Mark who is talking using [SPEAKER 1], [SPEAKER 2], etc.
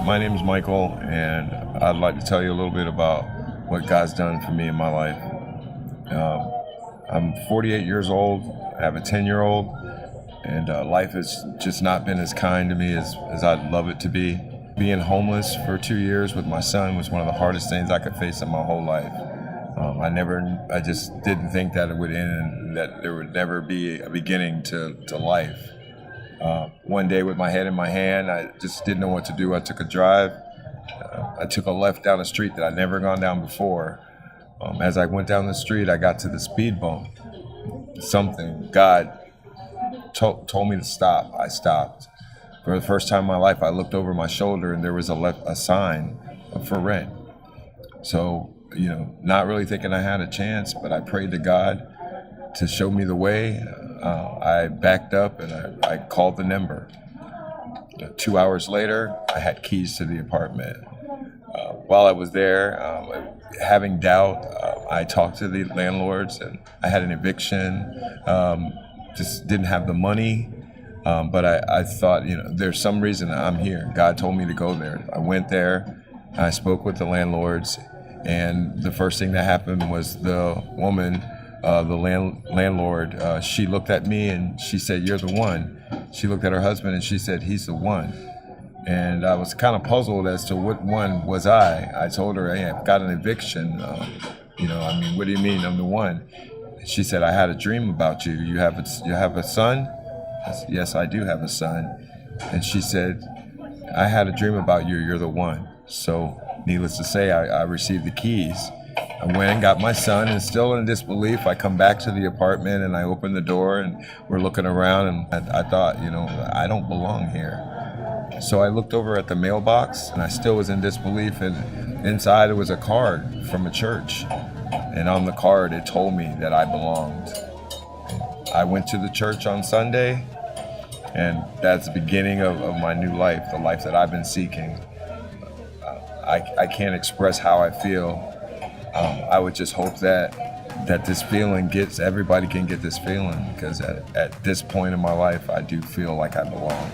[SPEAKER 1] My name is Michael, and I'd like to tell you a little bit about what God's done for me in my life. I'm 48 years old. I have a 10-year-old, and life has just not been as kind to me as I'd love it to be. Being homeless for 2 years with my son was one of the hardest things I could face in my whole life. I just didn't think that it would end and that there would never be a beginning to life. One day with my head in my hand, I just didn't know what to do. I took a drive. I took a left down a street that I'd never gone down before. As I went down the street, I got to the speed bump. God told me to stop. I stopped. For the first time in my life, I looked over my shoulder and there was a sign for rent. So, not really thinking I had a chance, but I prayed to God to show me the way. I backed up and I called the number. 2 hours later, I had keys to the apartment. While I was there, having doubt, I talked to the landlords and I had an eviction. Just didn't have the money, but I thought, there's some reason I'm here. God told me to go there. I went there, I spoke with the landlords, and the first thing that happened was the woman, the landlord, she looked at me and she said, "You're the one." She looked at her husband and she said, "He's the one." And I was kind of puzzled as to what one was I. I told her, "Hey, I've got an eviction. What do you mean I'm the one?" And she said, "I had a dream about you. You have a son?" I said, "Yes, I do have a son." And she said, "I had a dream about you. You're the one." So needless to say, I received the keys. I went and got my son, and still in disbelief, I come back to the apartment and I open the door and we're looking around, and I thought, I don't belong here. So I looked over at the mailbox and I still was in disbelief, and inside it was a card from a church. And on the card, it told me that I belonged. I went to the church on Sunday, and that's the beginning of my new life, the life that I've been seeking. I can't express how I feel. I would just hope that this feeling everybody can get this feeling, because at this point in my life, I do feel like I belong.